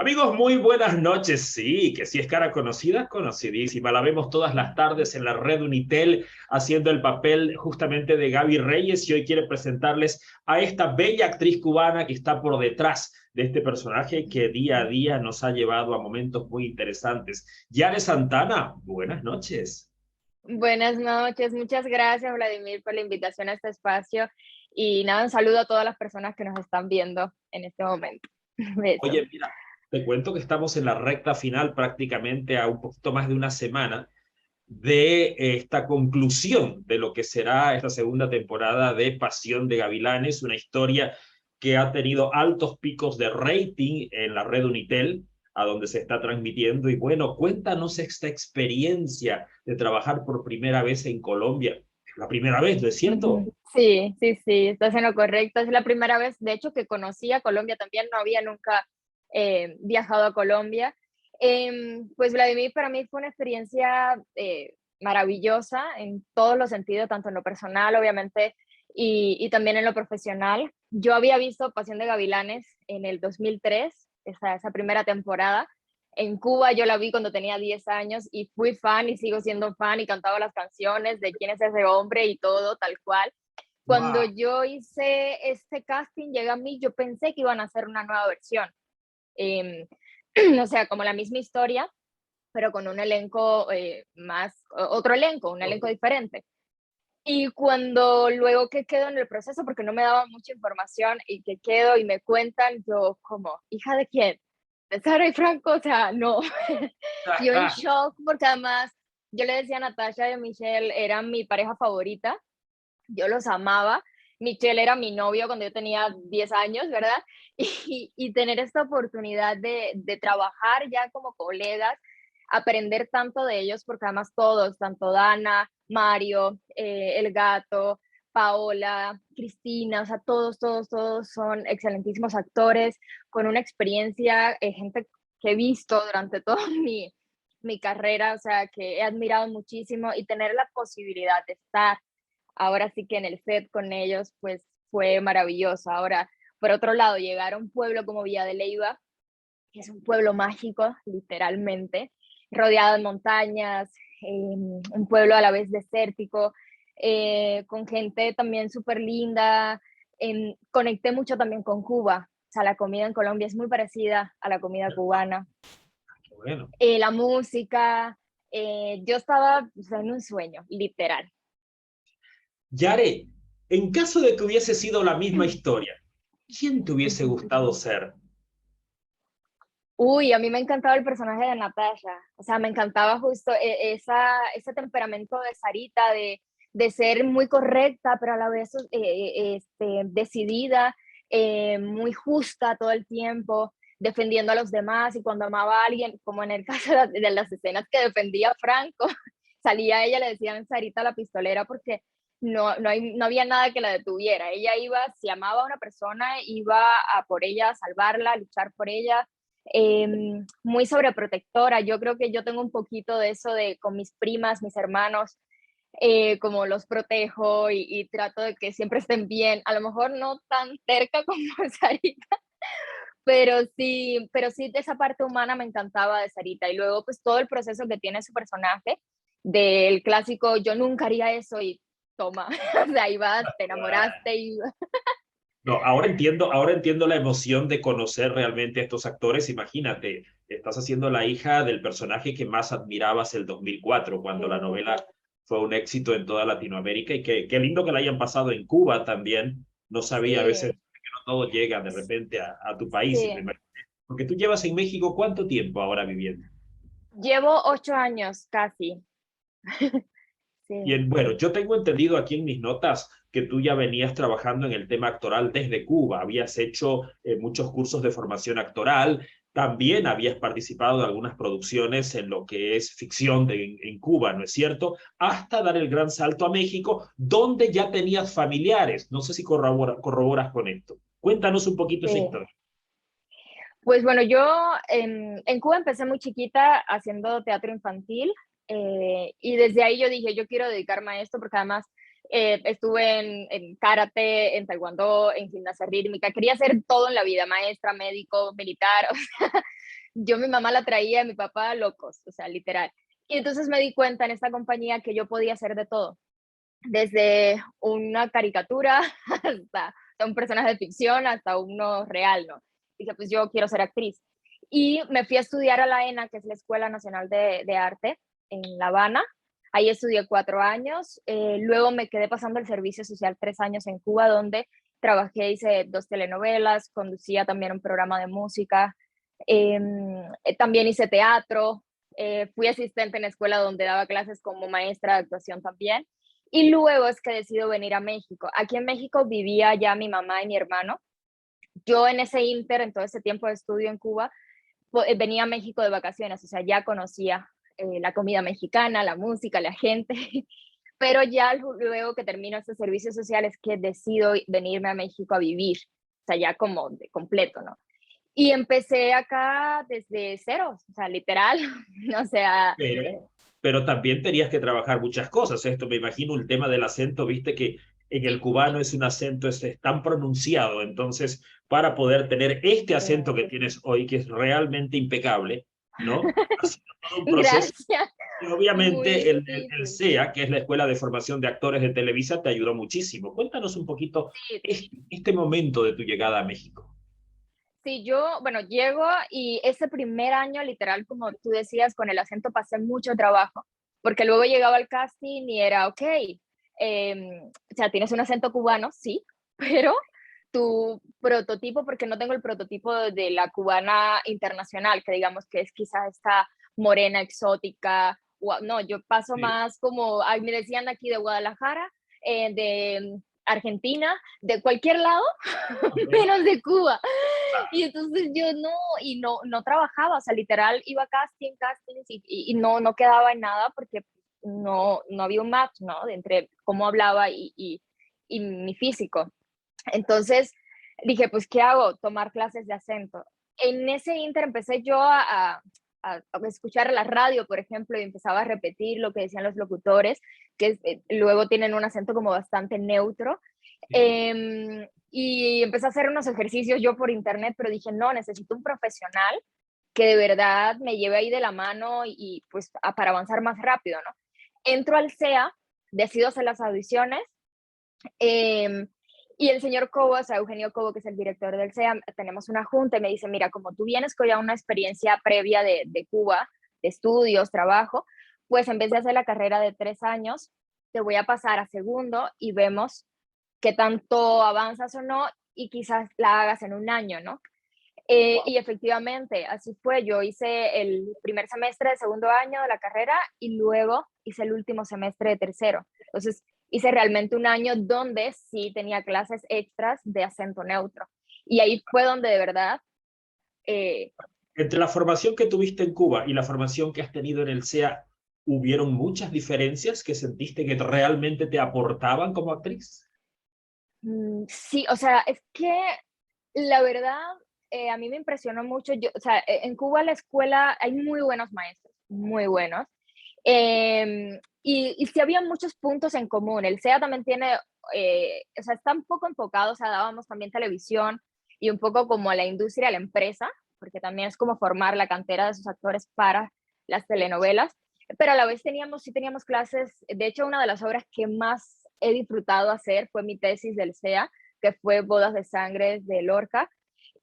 Amigos, muy buenas noches. Sí, que si es cara conocida, conocidísima. La vemos todas las tardes en la red Unitel haciendo el papel justamente de Gaby Reyes y hoy quiere presentarles a esta bella actriz cubana que está por detrás de este personaje que día a día nos ha llevado a momentos muy interesantes. Yare Santana, buenas noches. Buenas noches, muchas gracias Vladimir por la invitación a este espacio y nada, un saludo a todas las personas que nos están viendo en este momento. Besos. Oye, mira, te cuento que estamos en la recta final prácticamente a un poquito más de una semana de esta conclusión de lo que será esta segunda temporada de Pasión de Gavilanes, una historia que ha tenido altos picos de rating en la red Unitel, a donde se está transmitiendo. Y bueno, cuéntanos esta experiencia de trabajar por primera vez en Colombia. La primera vez, ¿no es cierto? Sí, sí, sí, estás en lo correcto. Es la primera vez, de hecho, que conocí a Colombia también, no había nunca viajado a Colombia. Pues Vladimir, para mí fue una experiencia maravillosa en todos los sentidos, tanto en lo personal, obviamente, y también en lo profesional. Yo había visto Pasión de Gavilanes en el 2003, esa primera temporada. En Cuba yo la vi cuando tenía 10 años y fui fan y sigo siendo fan y cantaba las canciones de quién es ese hombre y todo, tal cual. Cuando ¡Wow! yo hice este casting, llega a mí, yo pensé que iban a hacer una nueva versión. Eh, o sea, como la misma historia, pero con un elenco otro elenco, un elenco diferente. Y cuando luego que quedo en el proceso, porque no me daban mucha información y que quedo y me cuentan, yo como, ¿hija de quién? ¿De Sara y Franco? O sea, no. Yo en shock, porque además yo le decía a Natasha y a Michelle, eran mi pareja favorita, yo los amaba. Michelle era mi novio cuando yo tenía 10 años, ¿verdad? Y tener esta oportunidad de trabajar ya como colegas, aprender tanto de ellos, porque además todos, tanto Dana, Mario, el gato, Paola, Cristina, o sea, todos son excelentísimos actores, con una experiencia, gente que he visto durante toda mi carrera, o sea, que he admirado muchísimo y tener la posibilidad de estar ahora sí que en el set con ellos, pues fue maravilloso. Ahora, por otro lado, llegar a un pueblo como Villa de Leyva, que es un pueblo mágico, literalmente, rodeado de montañas, un pueblo a la vez desértico, con gente también súper linda. Conecté mucho también con Cuba. O sea, la comida en Colombia es muy parecida a la comida cubana. Qué bueno. La música, yo estaba o sea, en un sueño, literal. Yare, en caso de que hubiese sido la misma historia, ¿quién te hubiese gustado ser? Uy, a mí me encantaba el personaje de Natasha, o sea, me encantaba justo ese temperamento de Sarita, de ser muy correcta, pero a la vez decidida, muy justa todo el tiempo, defendiendo a los demás y cuando amaba a alguien, como en el caso de las escenas que defendía a Franco, salía ella, le decían Sarita la pistolera porque no había nada que la detuviera. Ella iba, si amaba a una persona, iba a por ella, a salvarla, a luchar por ella, muy sobreprotectora. Yo creo que yo tengo un poquito de eso de con mis primas, mis hermanos, como los protejo y trato de que siempre estén bien. A lo mejor no tan cerca como Sarita, pero sí de esa parte humana me encantaba de Sarita. Y luego pues todo el proceso que tiene su personaje, del clásico, yo nunca haría eso y toma, o sea, ahí vas, te enamoraste y No, ahora entiendo la emoción de conocer realmente a estos actores. Imagínate, estás haciendo la hija del personaje que más admirabas el 2004, cuando la novela fue un éxito en toda Latinoamérica y qué lindo que la hayan pasado en Cuba también. No sabía a veces sí, que no todo llega de repente a tu país. Y me sí. imaginé. Porque tú llevas en México ¿cuánto tiempo ahora viviendo? Llevo 8 años casi. Sí. Bien, bueno, yo tengo entendido aquí en mis notas que tú ya venías trabajando en el tema actoral desde Cuba, habías hecho muchos cursos de formación actoral, también habías participado de algunas producciones en lo que es ficción en Cuba, ¿no es cierto? Hasta dar el gran salto a México, donde ya tenías familiares. No sé si corroboras con esto. Cuéntanos un poquito esa Sí. historia. Pues bueno, yo en Cuba empecé muy chiquita haciendo teatro infantil y desde ahí yo dije, yo quiero dedicarme a esto porque además Estuve en karate, en taekwondo, en gimnasia rítmica. Quería hacer todo en la vida, maestra, médico, militar. O sea, yo mi mamá la traía, mi papá locos, o sea, literal. Y entonces me di cuenta en esta compañía que yo podía hacer de todo, desde una caricatura hasta un personaje de ficción, hasta uno real, ¿no? Dije, pues yo quiero ser actriz. Y me fui a estudiar a la ENA, que es la Escuela Nacional de Arte, en La Habana. Ahí estudié 4 años. Luego me quedé pasando el servicio social 3 años en Cuba, donde trabajé, hice 2 telenovelas, conducía también un programa de música. También hice teatro. Fui asistente en la escuela donde daba clases como maestra de actuación también. Y luego es que decido venir a México. Aquí en México vivía ya mi mamá y mi hermano. Yo en ese inter, en todo ese tiempo de estudio en Cuba, venía a México de vacaciones, o sea, ya conocía la comida mexicana, la música, la gente, pero ya luego que termino este servicio social es que decido venirme a México a vivir, o sea, ya como de completo, ¿no? Y empecé acá desde cero, o sea, literal, o sea, Pero también tenías que trabajar muchas cosas. Esto me imagino el tema del acento, viste que en el cubano es un acento es tan pronunciado, entonces para poder tener este acento que tienes hoy, que es realmente impecable, ¿no? Ha sido todo un proceso. gracias, Y muy obviamente el difícil. SEA, que es la Escuela de Formación de Actores de Televisa, te ayudó muchísimo. Cuéntanos un poquito Sí, este momento de tu llegada a México. sí, yo, bueno, llego y ese primer año, literal, como tú decías, con el acento pasé mucho trabajo, porque luego llegaba al casting y era, ok, o sea, tienes un acento cubano, sí, pero tu prototipo, porque no tengo el prototipo de la cubana internacional, que digamos que es quizás esta morena exótica, no, yo paso Sí. más como, ay, me decían aquí de Guadalajara, de Argentina, de cualquier lado, Okay. menos de Cuba. Claro. Y entonces yo no, y no trabajaba, o sea, literal iba a castings y no quedaba en nada porque no había un match, ¿no? De entre cómo hablaba y mi físico. Entonces dije, pues, ¿qué hago? Tomar clases de acento. En ese inter empecé yo a escuchar la radio, por ejemplo, y empezaba a repetir lo que decían los locutores, que luego tienen un acento como bastante neutro. Sí. Y empecé a hacer unos ejercicios yo por internet, pero dije, no, necesito un profesional que de verdad me lleve ahí de la mano y pues para avanzar más rápido, ¿no? Entro al CEA, decido hacer las audiciones. Eh, y el señor Cobo, o sea, Eugenio Cobo, que es el director del CEA, tenemos una junta y me dice, mira, como tú vienes con ya una experiencia previa de Cuba, de estudios, trabajo, pues en vez de hacer la carrera de 3 años, te voy a pasar a segundo y vemos qué tanto avanzas o no y quizás la hagas en un año, ¿no? Wow. Y efectivamente, así fue. Yo hice el primer semestre de segundo año de la carrera y luego hice el último semestre de tercero. Entonces, hice realmente un año donde sí tenía clases extras de acento neutro. Y ahí fue donde de verdad, eh, Entre la formación que tuviste en Cuba y la formación que has tenido en el SEA, ¿hubieron muchas diferencias que sentiste que realmente te aportaban como actriz? sí, o sea, es que la verdad, a mí me impresionó mucho. Yo, o sea, en Cuba la escuela hay muy buenos maestros, muy buenos. Y sí había muchos puntos en común. El SEA también tiene, o sea, está un poco enfocado, o sea, dábamos también televisión y un poco como a la industria, a la empresa, porque también es como formar la cantera de esos actores para las telenovelas, pero a la vez sí teníamos clases. De hecho, una de las obras que más he disfrutado hacer fue mi tesis del SEA, que fue Bodas de Sangre de Lorca,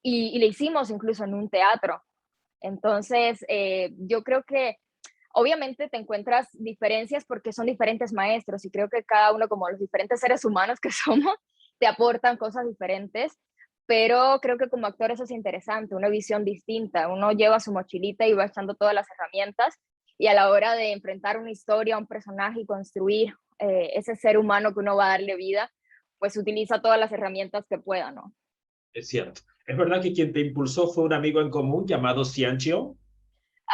y le hicimos incluso en un teatro. Entonces, yo creo que obviamente te encuentras diferencias porque son diferentes maestros y creo que cada uno, como los diferentes seres humanos que somos, te aportan cosas diferentes, pero creo que como actor eso es interesante, una visión distinta, uno lleva su mochilita y va echando todas las herramientas y a la hora de enfrentar una historia, un personaje y construir ese ser humano que uno va a darle vida, pues utiliza todas las herramientas que pueda, ¿no? Es cierto. Es verdad que quien te impulsó fue un amigo en común llamado Ciancio,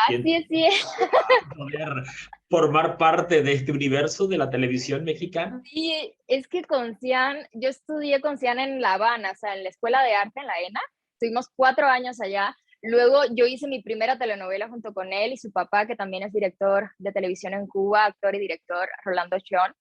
quien Así es, sí. a poder formar parte de este universo de la televisión mexicana. Sí, es que con Cian, yo estudié con Cian en La Habana, o sea, en la Escuela de Arte en la ENA, estuvimos 4 años allá. Luego yo hice mi primera telenovela junto con él y su papá, que también es director de televisión en Cuba, actor y director, Rolando Chon.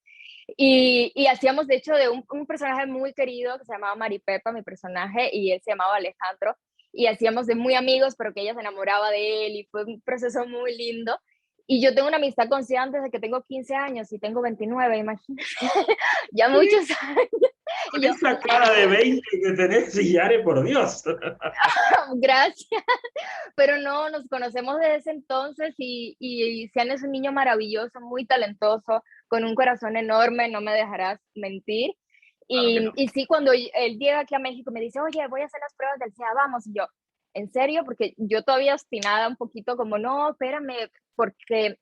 Y hacíamos, de hecho, de un personaje muy querido que se llamaba Maripepa, mi personaje, y él se llamaba Alejandro, y hacíamos de muy amigos, pero que ella se enamoraba de él, y fue un proceso muy lindo. Y yo tengo una amistad con Cian desde que tengo 15 años y tengo 29, imagínate, ya muchos años. Con Y yo, esa cara de 20 que tenés, Yare, por Dios. gracias. Pero no, nos conocemos desde ese entonces y Cian es un niño maravilloso, muy talentoso, con un corazón enorme, no me dejarás mentir. Claro que no. Y sí, cuando él llega aquí a México me dice, oye, voy a hacer las pruebas del SEA, vamos. Y yo, ¿en serio? Porque yo todavía obstinada un poquito como, no, espérame, porque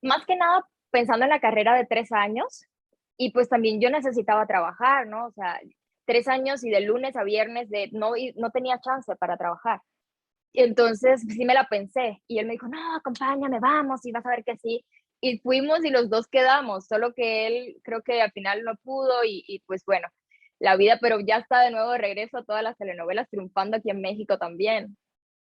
más que nada pensando en la carrera de 3 años y pues también yo necesitaba trabajar, ¿no? O sea, 3 años y de lunes a viernes no tenía chance para trabajar. Y entonces sí me la pensé y él me dijo, no, acompáñame, vamos y vas a ver que sí. Y fuimos y los dos quedamos, solo que él creo que al final no pudo y pues bueno, la vida, pero ya está de nuevo de regreso a todas las telenovelas triunfando aquí en México también.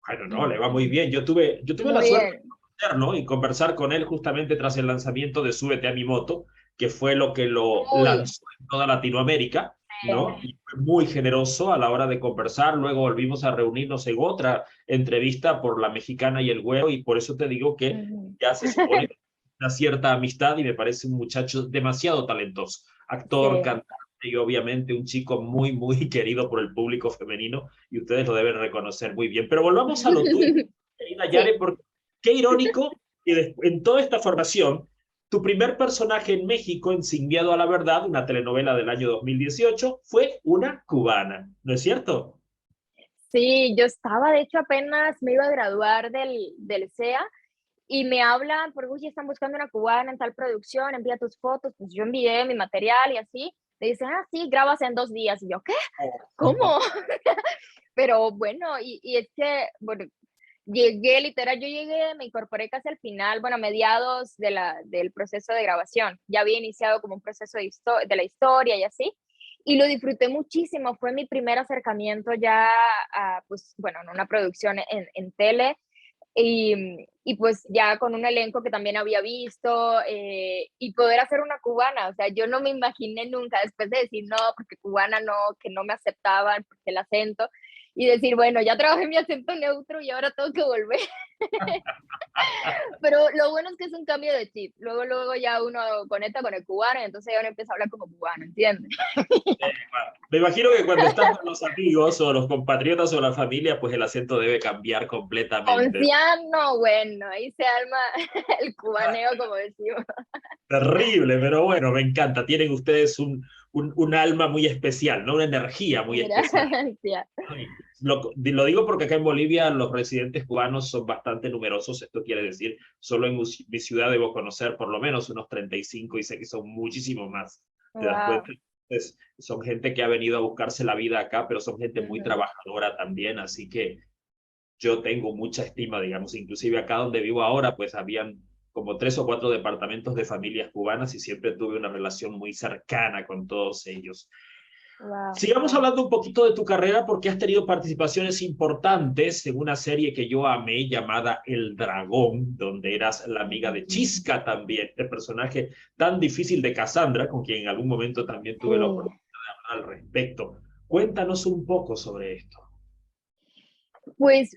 Bueno, no, le va muy bien. Yo tuve la Muy suerte bien. de conocerlo y conversar con él justamente tras el lanzamiento de Súbete a mi moto, que fue lo que lo Muy lanzó en toda Latinoamérica, ¿no? bien. Y fue muy generoso a la hora de conversar. Luego volvimos a reunirnos en otra entrevista por La Mexicana y El Güero, y por eso te digo que Ujú. ya se supone una cierta amistad y me parece un muchacho demasiado talentoso. Actor, Sí. cantante y obviamente un chico muy, muy querido por el público femenino y ustedes lo deben reconocer muy bien. Pero volvamos a lo tuyo, querida Sí. Yare, porque qué irónico que en toda esta formación, tu primer personaje en México, en Sin Miedo a la Verdad, una telenovela del año 2018, fue una cubana, ¿no es cierto? Sí, yo estaba, de hecho, apenas me iba a graduar del SEA y me hablan, por uy, están buscando una cubana en tal producción, envía tus fotos, pues yo envié mi material y así. Me dicen, ah, sí, grabas en 2 días. Y yo, ¿qué? ¿Cómo? Pero bueno, y es que, bueno, llegué literal, yo llegué, me incorporé casi al final, bueno, a mediados del proceso de grabación. Ya había iniciado como un proceso de la historia y así. Y lo disfruté muchísimo. Fue mi primer acercamiento ya a, pues, bueno, en una producción en tele. Y pues ya con un elenco que también había visto y poder hacer una cubana, o sea, yo no me imaginé nunca después de decir no, porque cubana no, que no me aceptaban, porque el acento, y decir, bueno, ya trabajé mi acento neutro y ahora tengo que volver. Pero lo bueno es que es un cambio de chip. Luego ya uno conecta con el cubano y entonces ya uno empieza a hablar como cubano, ¿entiendes? Me imagino que cuando estás con los amigos o los compatriotas o la familia, pues el acento debe cambiar completamente. Conciano, bueno, ahí se arma el cubaneo, como decimos. Terrible, pero bueno, me encanta. Tienen ustedes un alma muy especial, ¿no? Una energía muy especial. Gracias. Y lo digo porque acá en Bolivia los residentes cubanos son bastante numerosos. Esto quiere decir, solo en mi ciudad debo conocer por lo menos unos 35 y sé que son muchísimos más. ¿Te das Wow. cuenta? Entonces, son gente que ha venido a buscarse la vida acá, pero son gente muy Ujú. trabajadora también. Así que yo tengo mucha estima, digamos, inclusive acá donde vivo ahora, pues habían como 3 o 4 departamentos de familias cubanas y siempre tuve una relación muy cercana con todos ellos. Wow. Sigamos hablando un poquito de tu carrera porque has tenido participaciones importantes en una serie que yo amé llamada El Dragón, donde eras la amiga de Chisca también, el personaje tan difícil de Cassandra, con quien en algún momento también tuve la Sí. oportunidad de hablar al respecto. Cuéntanos un poco sobre esto. Pues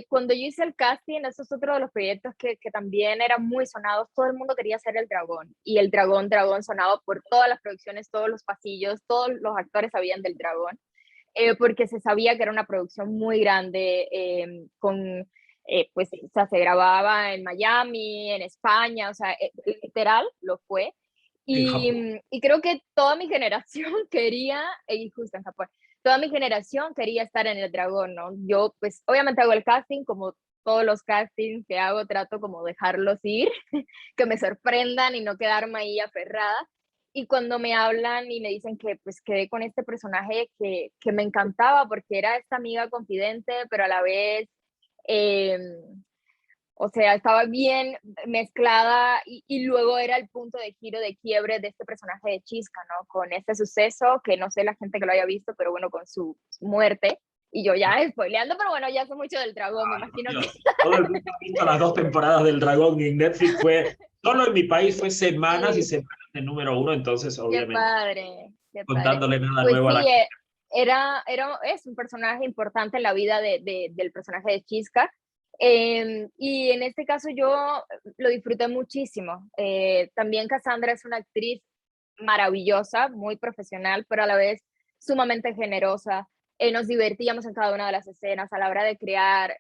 cuando yo hice el casting, eso es otro de los proyectos que también eran muy sonados. Todo el mundo quería ser el dragón. Y el dragón sonaba por todas las producciones, todos los pasillos, todos los actores sabían del dragón. Porque se sabía que era una producción muy grande, pues, o sea, se grababa en Miami, en España, o sea, literal lo fue. En Japón. Y creo que toda mi generación quería, y justo en Japón, toda mi generación quería estar en el dragón, ¿no? Yo, pues, obviamente hago el casting, como todos los castings que hago, trato como dejarlos ir, que me sorprendan y no quedarme ahí aferrada. Y cuando me hablan y me dicen que pues quedé con este personaje que me encantaba porque era esta amiga confidente, pero a la vez, eh, o sea, estaba bien mezclada y luego era el punto de giro, de quiebre de este personaje de Chisca, ¿no? Con este suceso, que no sé la gente que lo haya visto, pero bueno, con su muerte. Y yo ya spoileando, pero bueno, ya sé mucho del dragón, me Ay, por imagino que Dios. Todo el mundo ha visto las 2 temporadas del Dragón y en Netflix fue Solo en mi país fue semanas y Sí, semanas de número uno, entonces qué obviamente padre, qué padre. contándole nada Pues nuevo a sí, la gente. es un personaje importante en la vida del personaje de Chisca. Y en este caso yo lo disfruté muchísimo. También Cassandra es una actriz maravillosa, muy profesional, pero a la vez sumamente generosa. Nos divertíamos en cada una de las escenas a la hora de crear.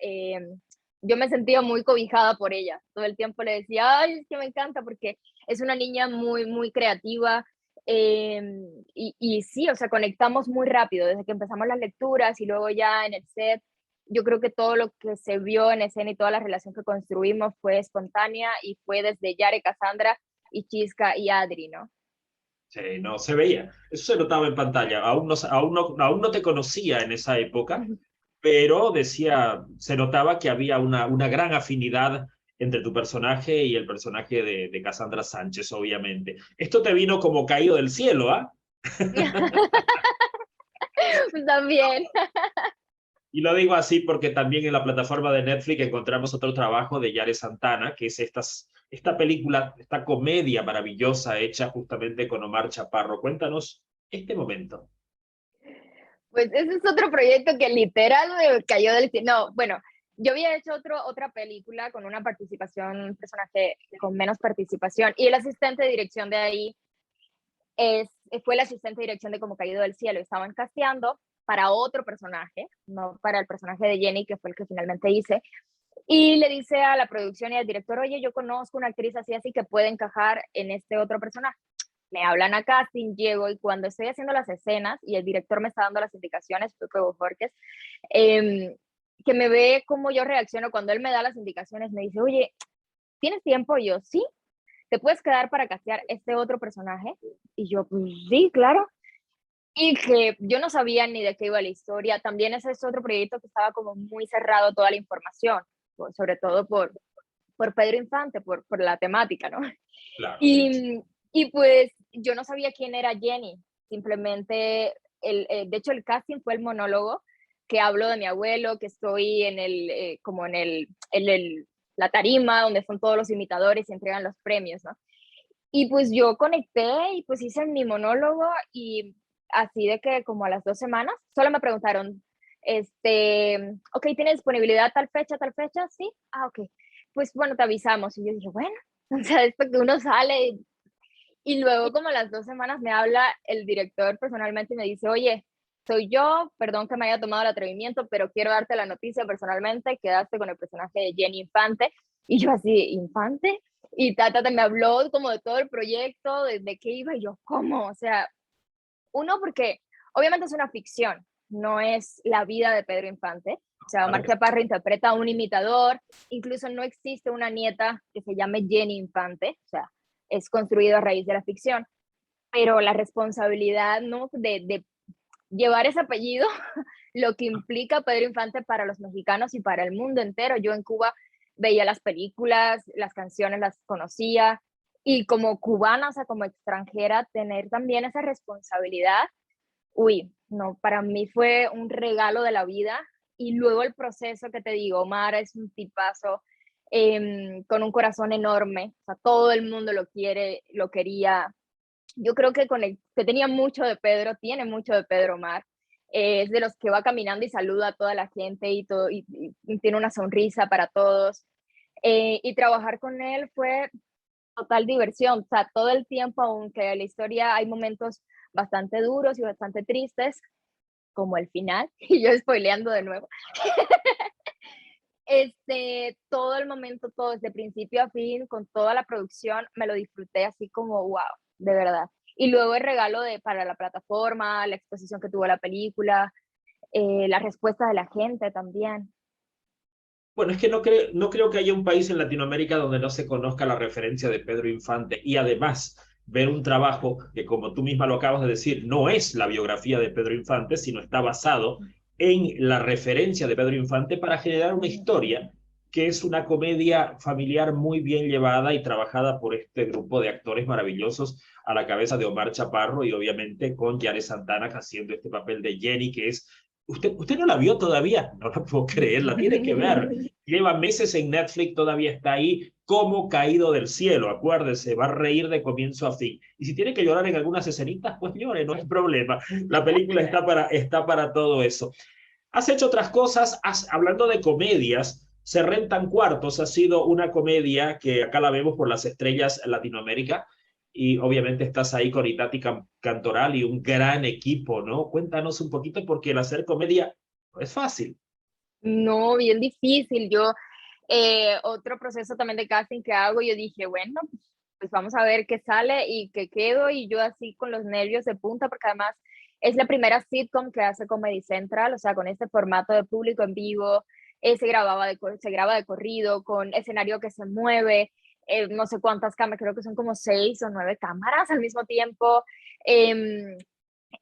Yo me sentía muy cobijada por ella. Todo el tiempo le decía, ay, es que me encanta porque es una niña muy, muy creativa. Y sí, o sea, conectamos muy rápido desde que empezamos las lecturas y luego ya en el set. Yo creo que todo lo que se vio en escena y toda la relación que construimos fue espontánea y fue desde Yare, Cassandra y Chisca y Adri, ¿no? Sí, no, se veía. Eso se notaba en pantalla. Aún no te conocía en esa época, pero decía, se notaba que había una gran afinidad entre tu personaje y el personaje de Cassandra Sánchez, obviamente. Esto te vino como caído del cielo, ¿ah? También. Y lo digo así porque también en la plataforma de Netflix encontramos otro trabajo de Yare Santana, que es esta película, esta comedia maravillosa hecha justamente con Omar Chaparro. Cuéntanos este momento. Pues ese es otro proyecto que literal me cayó del cielo. No, bueno, yo había hecho otra película con una participación, un personaje con menos participación, y el asistente de dirección de ahí fue el asistente de dirección de Como Caído del Cielo. Estaban casteando para otro personaje, no para el personaje de Jenny, que fue el que finalmente hice. Y le dice a la producción y al director, oye, yo conozco una actriz así, así que puede encajar en este otro personaje. Me hablan a casting, llego y cuando estoy haciendo las escenas y el director me está dando las indicaciones, Pepe Bojorquez, que me ve cómo yo reacciono cuando él me da las indicaciones, me dice, oye, ¿tienes tiempo? Y yo, sí, ¿te puedes quedar para castear este otro personaje? Y yo, pues sí, claro. Y que yo no sabía ni de qué iba la historia. También ese es otro proyecto que estaba como muy cerrado toda la información, sobre todo por Pedro Infante, por la temática, ¿no? Claro, sí. Y pues yo no sabía quién era Jenny, simplemente, de hecho el casting fue el monólogo que hablo de mi abuelo, que estoy como la tarima donde son todos los imitadores y entregan los premios, ¿no? Y pues yo conecté y pues hice mi monólogo y así de que como a las 2 semanas, solo me preguntaron, ok, ¿tienes disponibilidad tal fecha? Sí, ah, ok, pues bueno, te avisamos. Y yo dije, bueno, o sea, después que uno sale y luego como a las 2 semanas me habla el director personalmente y me dice, oye, soy yo, perdón que me haya tomado el atrevimiento, pero quiero darte la noticia personalmente, quedaste con el personaje de Jenny Infante. Y yo así, ¿Infante? Y Tata me habló como de todo el proyecto, de qué iba, y yo, ¿cómo? O sea, uno, porque obviamente es una ficción, no es la vida de Pedro Infante. O sea, Claro Omar que sí. Chaparro interpreta a un imitador, incluso no existe una nieta que se llame Jenny Infante, o sea, es construido a raíz de la ficción, pero la responsabilidad, ¿no? De llevar ese apellido, lo que implica Pedro Infante para los mexicanos y para el mundo entero. Yo en Cuba veía las películas, las canciones las conocía, y como cubana, o sea, como extranjera, tener también esa responsabilidad, uy, no, para mí fue un regalo de la vida. Y luego el proceso que te digo, Omar es un tipazo, con un corazón enorme, o sea, todo el mundo lo quiere, lo quería. Yo creo que, que tenía mucho de Pedro, tiene mucho de Pedro Omar. Es de los que va caminando y saluda a toda la gente y, todo, y tiene una sonrisa para todos. Y trabajar con él fue total diversión, o sea, todo el tiempo, aunque en la historia hay momentos bastante duros y bastante tristes, como el final, y yo spoileando de nuevo, todo el momento, todo desde principio a fin, con toda la producción, me lo disfruté así como, wow, de verdad. Y luego el regalo para la plataforma, la exposición que tuvo la película, la respuesta de la gente también. Bueno, es que no creo que haya un país en Latinoamérica donde no se conozca la referencia de Pedro Infante y además ver un trabajo que, como tú misma lo acabas de decir, no es la biografía de Pedro Infante, sino está basado en la referencia de Pedro Infante para generar una historia que es una comedia familiar muy bien llevada y trabajada por este grupo de actores maravillosos a la cabeza de Omar Chaparro y obviamente con Yare Santana haciendo este papel de Jenny, que es ¿Usted no la vio todavía? No la puedo creer, la tiene que ver. Lleva meses en Netflix, todavía está ahí, como caído del cielo. Acuérdese, va a reír de comienzo a fin. Y si tiene que llorar en algunas escenitas, pues llore, no hay problema. La película está para todo eso. Has hecho otras cosas, hablando de comedias, Se rentan cuartos ha sido una comedia que acá la vemos por las estrellas Latinoamérica y obviamente estás ahí con Itati Cantoral y un gran equipo, ¿no? Cuéntanos un poquito porque el hacer comedia no es fácil. No, bien difícil. Yo, otro proceso también de casting que hago, yo dije, bueno, pues vamos a ver qué sale y qué quedo, y yo así con los nervios de punta, porque además es la primera sitcom que hace Comedy Central, o sea, con este formato de público en vivo, se graba de corrido, con escenario que se mueve, no sé cuántas cámaras, creo que son como 6 o 9 cámaras al mismo tiempo. Eh,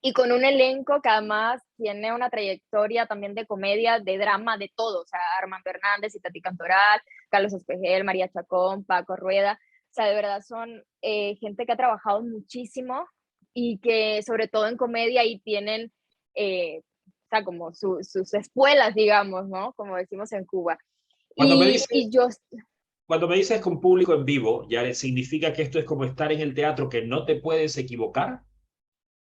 y con un elenco que además tiene una trayectoria también de comedia, de drama, de todo, o sea, Armando Hernández, Itati Cantoral, Carlos Espejel, María Chacón, Paco Rueda, o sea, de verdad son gente que ha trabajado muchísimo y que sobre todo en comedia ahí tienen, o sea, como sus escuelas, digamos, ¿no? Como decimos en Cuba. Cuando me Y dices, yo, cuando me dices con público en vivo, ya significa que esto es como estar en el teatro, que no te puedes equivocar.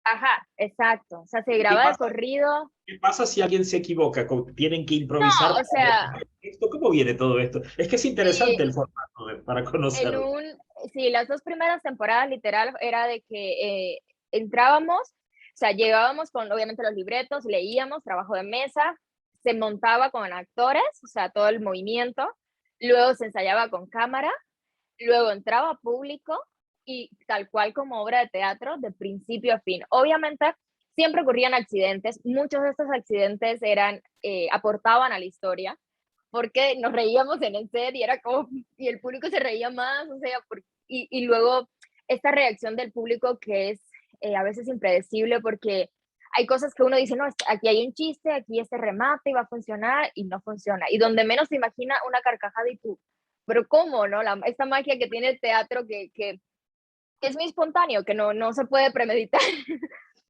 ajá, exacto, o sea, se ¿Y qué graba de pasa? corrido. ¿Qué pasa si alguien se equivoca? ¿Tienen que improvisar No, o para sea, reponer esto? ¿Cómo viene todo esto? Es que es interesante sí, el formato para en conocerlo. un, sí, las 2 primeras temporadas literal era de que entrábamos, o sea, llegábamos con obviamente los libretos, leíamos, trabajo de mesa, se montaba con actores, o sea, todo el movimiento, luego se ensayaba con cámara, luego entraba público y tal cual como obra de teatro, de principio a fin. Obviamente, siempre ocurrían accidentes, muchos de estos accidentes aportaban a la historia, porque nos reíamos en el set y era como, y el público se reía más, o sea, y luego esta reacción del público que es a veces impredecible porque hay cosas que uno dice, no, aquí hay un chiste, aquí este remate y va a funcionar y no funciona. Y donde menos se imagina una carcajada y tú, pero ¿cómo, no? Esta magia que tiene el teatro que es muy espontáneo, que no se puede premeditar.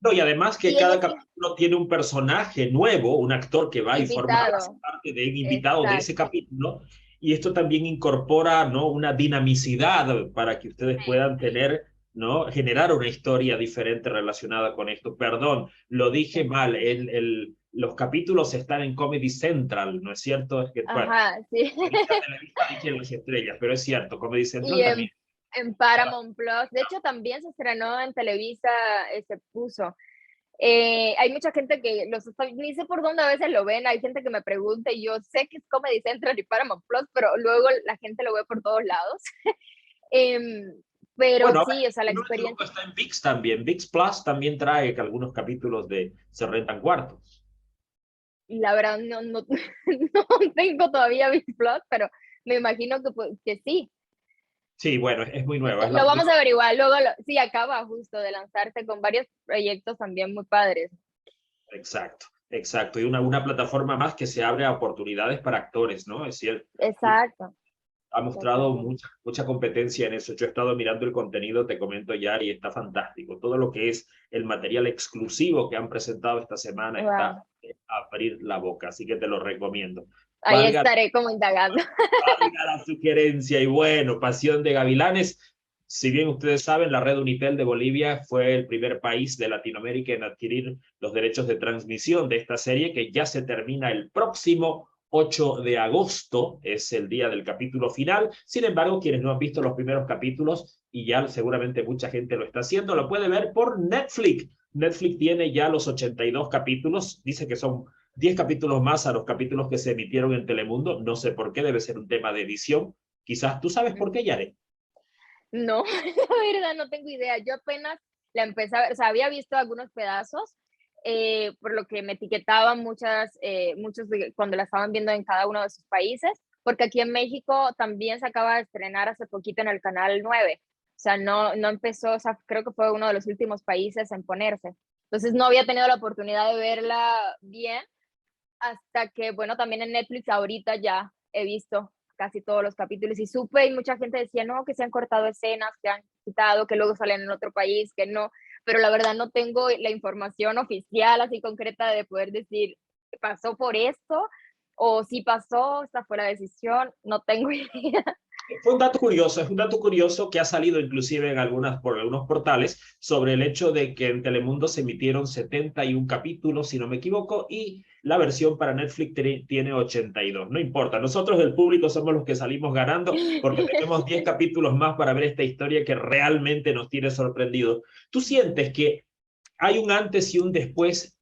No, y además que Y en cada ese capítulo tiene un personaje nuevo, un actor que va y hace invitado, parte de un invitado de ese exacto. capítulo, y esto también incorpora, ¿no?, una dinamicidad para que ustedes Sí, puedan tener, ¿no?, generar una historia diferente relacionada con esto. Perdón, lo dije sí. mal, los capítulos están en Comedy Central, ¿no es cierto? Es que, bueno, Ajá, sí. Televisa, Televisa dije las estrellas, pero es cierto, Comedy Y Central también. en Paramount Plus, de hecho también se estrenó en Televisa, se puso. Hay mucha gente que ni sé por dónde a veces lo ven, hay gente que me pregunta y yo sé que es Comedy Central y Paramount Plus, pero luego la gente lo ve por todos lados. Em, pero Bueno, ahora, sí, o sea, la si no me equivoco, experiencia, está en VIX también. VIX Plus también trae que algunos capítulos de Se rentan cuartos. la verdad no no tengo todavía ViX Plus, pero me imagino que sí. Sí, bueno, es muy nueva. Es la Lo vamos primera. a averiguar, luego sí, acaba justo de lanzarse con varios proyectos también muy padres. Exacto, exacto. Y una plataforma más que se abre a oportunidades para actores, ¿no? Es cierto. Exacto, Ha mostrado exacto. mucha competencia en eso. Yo he estado mirando el contenido, te comento ya, y está fantástico. Todo lo que es el material exclusivo que han presentado esta semana Wow. está a abrir la boca, así que te lo recomiendo. Ahí Valga estaré como indagando. valga la sugerencia. Y bueno, Pasión de Gavilanes. Si bien ustedes saben, la red Unitel de Bolivia fue el primer país de Latinoamérica en adquirir los derechos de transmisión de esta serie, que ya se termina el próximo 8 de agosto, es el día del capítulo final. Sin embargo, quienes no han visto los primeros capítulos, y ya seguramente mucha gente lo está haciendo, lo puede ver por Netflix. Netflix tiene ya los 82 capítulos, dice que son 10 capítulos más a los capítulos que se emitieron en Telemundo. No sé por qué, debe ser un tema de edición. Quizás tú sabes por qué, Yare. No, la verdad no tengo idea. Yo apenas la empecé a ver, o sea, había visto algunos pedazos, por lo que me etiquetaban muchos cuando la estaban viendo en cada uno de sus países, porque aquí en México también se acaba de estrenar hace poquito en el canal 9. O sea, no empezó, o sea, creo que fue uno de los últimos países en ponerse. Entonces no había tenido la oportunidad de verla bien hasta que, bueno, también en Netflix ahorita ya he visto casi todos los capítulos y supe y mucha gente decía, no, que se han cortado escenas, que han quitado, que luego salen en otro país, que no, pero la verdad no tengo la información oficial así concreta de poder decir pasó por esto, o si pasó, esta fue la decisión, no tengo idea. Fue un dato curioso, es un dato curioso que ha salido inclusive en por algunos portales sobre el hecho de que en Telemundo se emitieron 71 capítulos, si no me equivoco, y la versión para Netflix tiene 82. No importa, nosotros del público somos los que salimos ganando porque tenemos 10 capítulos más para ver esta historia que realmente nos tiene sorprendido. ¿Tú sientes que hay un antes y un después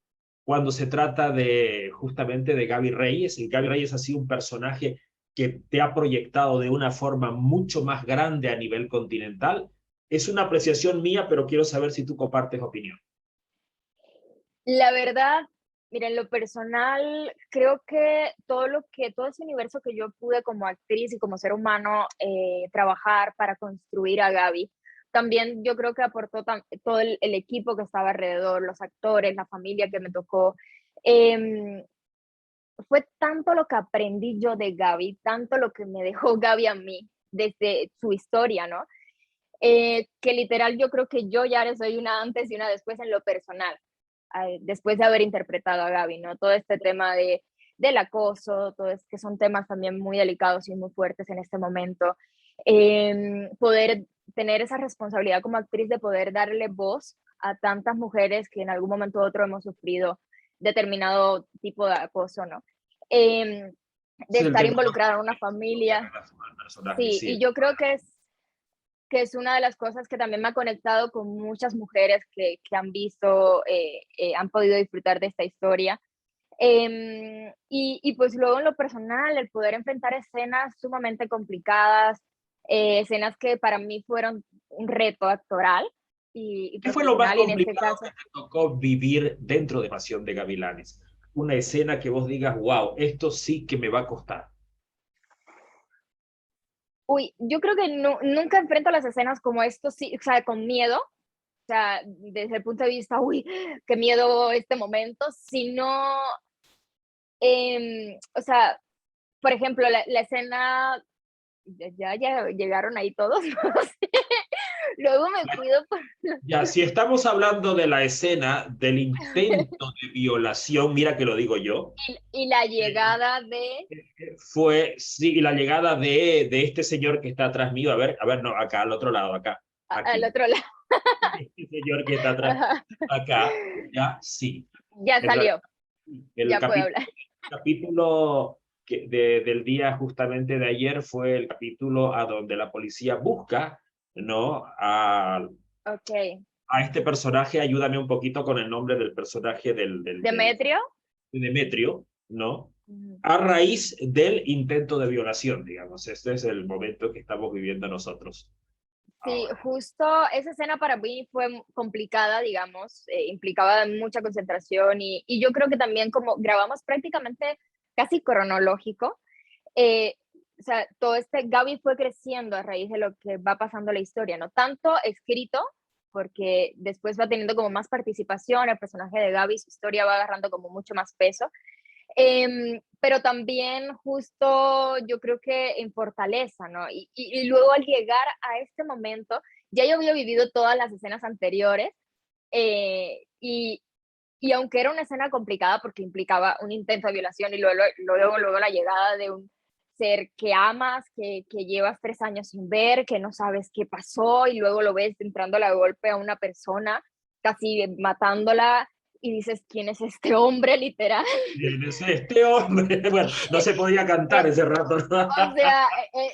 cuando se trata de justamente de Gaby Reyes? Y Gaby Reyes ha sido un personaje que te ha proyectado de una forma mucho más grande a nivel continental. Es una apreciación mía, pero quiero saber si tú compartes opinión. La verdad, mira, en lo personal, creo que todo ese universo que yo pude como actriz y como ser humano trabajar para construir a Gaby, también yo creo que aportó todo el equipo que estaba alrededor, los actores, la familia que me tocó. Eh, Fue tanto lo que aprendí yo de Gaby, tanto lo que me dejó Gaby a mí desde su historia, ¿no? Que literal yo creo que yo ya soy una antes y una después en lo personal, después de haber interpretado a Gaby, ¿no? Todo este tema del acoso, todo es que son temas también muy delicados y muy fuertes en este momento. Poder tener esa responsabilidad como actriz de poder darle voz a tantas mujeres que en algún momento u otro hemos sufrido determinado tipo de acoso, ¿no? De Sí, el estar tema involucrada en una familia. del personaje, Sí, sí. y yo creo que es una de las cosas que también me ha conectado con muchas mujeres que han visto, han podido disfrutar de esta historia. Y pues luego en lo personal, el poder enfrentar escenas sumamente complicadas, escenas que para mí fueron un reto actoral y ¿Qué fue lo más profesional, y en este complicado que caso, te tocó vivir dentro de Pasión de Gavilanes? Una escena que vos digas, wow, esto sí que me va a costar. uy, yo creo que nunca enfrento las escenas como esto, sí, o sea, con miedo, o sea, desde el punto de vista, uy, qué miedo este momento, sino, o sea, por ejemplo, la escena, ya llegaron ahí todos, no sé. Luego me cuido por Ya, si estamos hablando de la escena del intento de violación, mira que lo digo yo, y la eh, llegada de fue, sí, la llegada de este señor que está atrás mío, a ver, no, acá, al otro lado, acá, al aquí, otro lado. este señor que está atrás, acá, ya, sí. Ya En realidad, salió, el ya puedo capítulo, hablar. capítulo del día justamente de ayer fue el capítulo a donde la policía busca, ¿no? Ok. A este personaje, ayúdame un poquito con el nombre del personaje Demetrio. de Demetrio, ¿no? Ujú. A raíz del intento de violación, digamos. Este es el momento que estamos viviendo nosotros Sí, ahora. justo esa escena para mí fue complicada, digamos, implicaba mucha concentración y yo creo que también como grabamos prácticamente casi cronológico, eh, o sea, todo este, Gaby fue creciendo a raíz de lo que va pasando la historia, ¿no? Tanto escrito, porque después va teniendo como más participación, el personaje de Gaby, su historia va agarrando como mucho más peso, pero también justo yo creo que en fortaleza, ¿no? Y luego al llegar a este momento, ya yo había vivido todas las escenas anteriores, eh, y, y aunque era una escena complicada porque implicaba un intento de violación y luego la llegada de un ser que amas, que llevas 3 años sin ver, que no sabes qué pasó y luego lo ves entrando a golpe a una persona, casi matándola y dices, ¿quién es este hombre? Literal. ¿Quién es este hombre? Bueno, no se podía cantar ese rato, ¿no? O sea,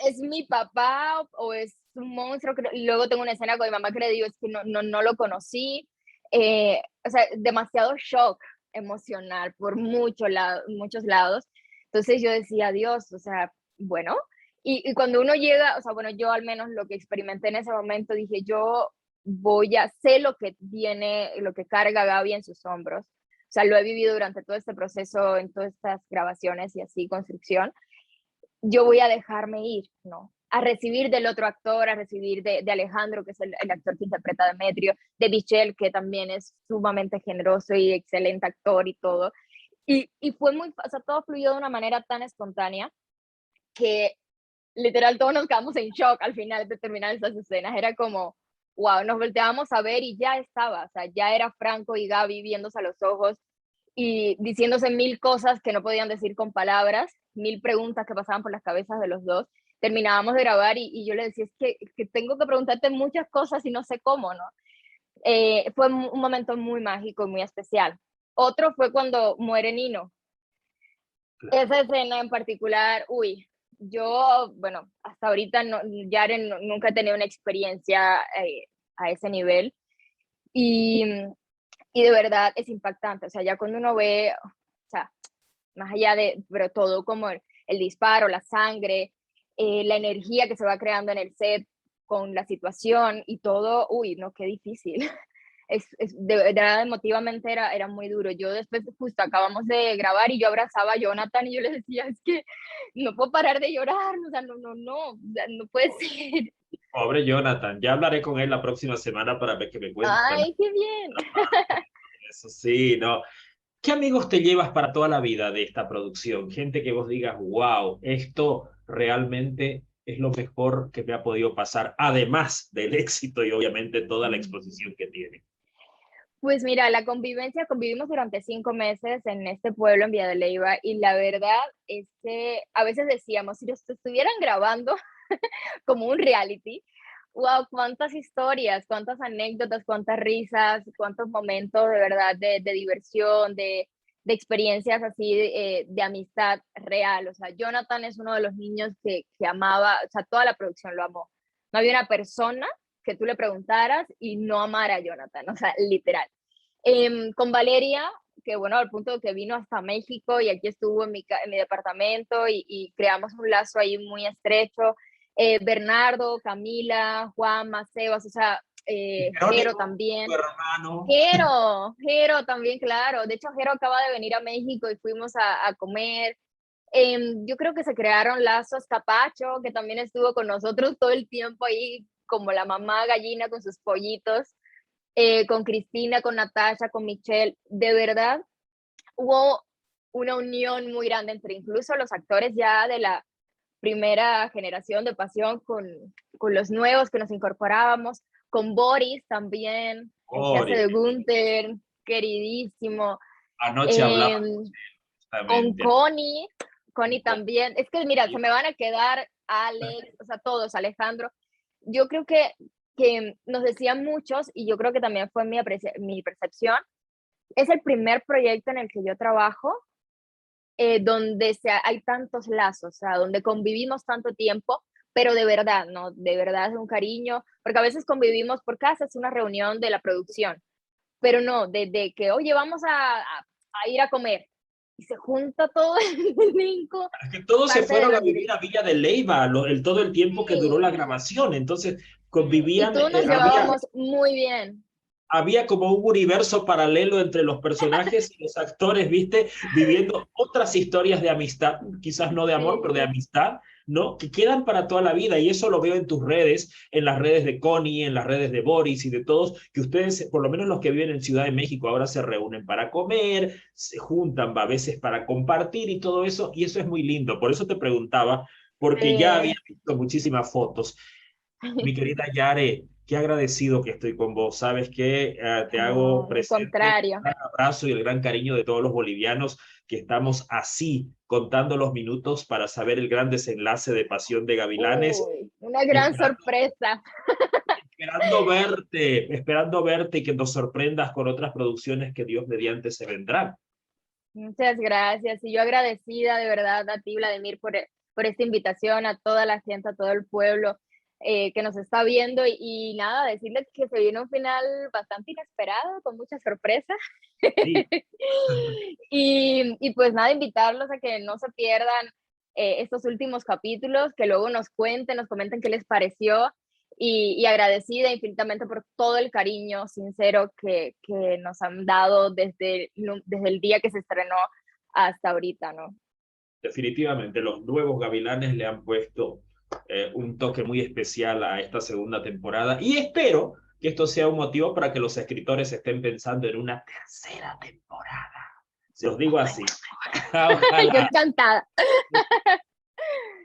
¿es mi papá o es un monstruo? Y luego tengo una escena con mi mamá que le digo, es que no lo conocí. O sea, demasiado shock emocional por muchos lados. Entonces yo decía, Dios, o sea, bueno. Y cuando uno llega, o sea, bueno, yo al menos lo que experimenté en ese momento, dije, yo sé lo que viene, lo que carga Gaby en sus hombros. O sea, lo he vivido durante todo este proceso, en todas estas grabaciones y así, construcción. Yo voy a dejarme ir, ¿no? A recibir del otro actor, a recibir de Alejandro, que es el actor que interpreta a Demetrio, de Michelle, que también es sumamente generoso y excelente actor y todo. Y fue muy, o sea, todo fluyó de una manera tan espontánea que literal todos nos quedamos en shock al final de terminar esas escenas. Era como, wow, nos volteábamos a ver y ya estaba, o sea, ya era Franco y Gaby viéndose a los ojos y diciéndose mil cosas que no podían decir con palabras, mil preguntas que pasaban por las cabezas de los dos. Terminábamos de grabar y yo le decía, es que tengo que preguntarte muchas cosas y no sé cómo, ¿no? Fue un momento muy mágico y muy especial. Otro fue cuando muere Nino. Esa escena en particular, uy, yo, bueno, hasta ahorita no, Yaren nunca he tenido una experiencia a ese nivel y, y de verdad es impactante, o sea, ya cuando uno ve, o sea, más allá de, pero todo como el disparo, la sangre, la energía que se va creando en el set con la situación y todo, uy, no, qué difícil. De verdad emotivamente era muy duro. Yo después justo acabamos de grabar y yo abrazaba a Jonathan y yo le decía, es que no puedo parar de llorar, o sea, no puede ser. Pobre Jonathan, ya hablaré con él la próxima semana para ver qué me cuenta. Ay, qué bien. Eso sí, no. ¿Qué amigos te llevas para toda la vida de esta producción? Gente que vos digas, wow, esto realmente es lo mejor que me ha podido pasar, además del éxito y obviamente toda la exposición que tiene. Pues mira, la convivencia, convivimos durante 5 meses en este pueblo en Villa de Leyva y la verdad es que a veces decíamos, si los estuvieran grabando como un reality, wow, cuántas historias, cuántas anécdotas, cuántas risas, cuántos momentos de verdad de diversión, de experiencias así de amistad real. O sea, Jonathan es uno de los niños que amaba, o sea, toda la producción lo amó. No había una persona que tú le preguntaras y no amara a Jonathan, o sea, literal. Con Valeria, que bueno, al punto de que vino hasta México y aquí estuvo en mi departamento y creamos un lazo ahí muy estrecho. Bernardo, Camila, Juan, Sebas, o sea, Jero Jerónimo, también. tu hermano. Jero también, claro. De hecho, Jero acaba de venir a México y fuimos a comer. Yo creo que se crearon lazos. Capacho, que también estuvo con nosotros todo el tiempo ahí, como la mamá gallina con sus pollitos. Con Cristina, con Natasha, con Michelle. De verdad, hubo una unión muy grande entre incluso los actores ya de la primera generación de Pasión con los nuevos que nos incorporábamos, con Boris también, el que hace Ori, de Gunther, queridísimo, anoche hablaba eh, con justamente. Connie también. Es que mira, se me van a quedar Alex, o sea, todos, Alejandro. Yo creo que nos decían muchos, y yo creo que también fue mi percepción, es el primer proyecto en el que yo trabajo donde hay tantos lazos, o sea, donde convivimos tanto tiempo, pero de verdad, ¿no? De verdad es un cariño, porque a veces convivimos por casa, es una reunión de la producción, pero no, de que, oye, vamos a ir a comer, y se junta todo el elenco, Es que todos se parte de fueron a los vivir a Villa de Leyva todo el tiempo que duró la sí, grabación. Entonces y convivían, todos nos había, llevábamos muy bien. había como un universo paralelo entre los personajes y los actores, ¿viste? Viviendo otras historias de amistad, quizás no de amor, pero de Sí, amistad, ¿no? Que quedan para toda la vida. Y eso lo veo en tus redes, en las redes de Connie, en las redes de Boris y de todos, que ustedes, por lo menos los que viven en Ciudad de México, ahora se reúnen para comer, se juntan a veces para compartir y todo eso. Y eso es muy lindo. Por eso te preguntaba, porque ya había sí. visto muchísimas fotos. Mi querida Yare, qué agradecido que estoy con vos. Sabes que te hago No, al presente el contrario. gran abrazo y el gran cariño de todos los bolivianos que estamos así contando los minutos para saber el gran desenlace de Pasión de Gavilanes Uy, una y gran sorpresa. esperando verte y que nos sorprendas con otras producciones que Dios mediante se vendrán. Muchas gracias. Y yo agradecida de verdad a ti, Vladimir, por esta invitación, a toda la gente, a todo el pueblo que nos está viendo. Y nada, decirles que se viene un final bastante inesperado, con muchas sorpresas. Sí. Y pues nada, invitarlos a que no se pierdan estos últimos capítulos, que luego nos cuenten, nos comenten qué les pareció y agradecida infinitamente por todo el cariño sincero que nos han dado desde el día que se estrenó hasta ahorita, ¿no? Definitivamente, los nuevos Gavilanes le han puesto un toque muy especial a esta segunda temporada y espero que esto sea un motivo para que los escritores estén pensando en una tercera temporada. Se os digo así. Yo Ojalá. encantada.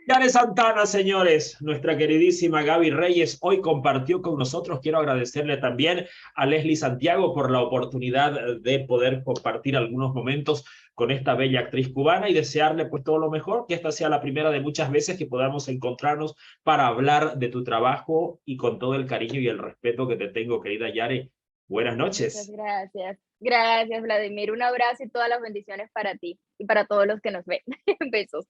Yare Santana, señores, nuestra queridísima Gaby Reyes, hoy compartió con nosotros. Quiero agradecerle también a Leslie Santiago por la oportunidad de poder compartir algunos momentos con esta bella actriz cubana y desearle pues todo lo mejor, que esta sea la primera de muchas veces que podamos encontrarnos para hablar de tu trabajo y con todo el cariño y el respeto que te tengo, querida Yare. Buenas Muchas noches. gracias. Gracias, Vladimir. Un abrazo y todas las bendiciones para ti y para todos los que nos ven. Besos.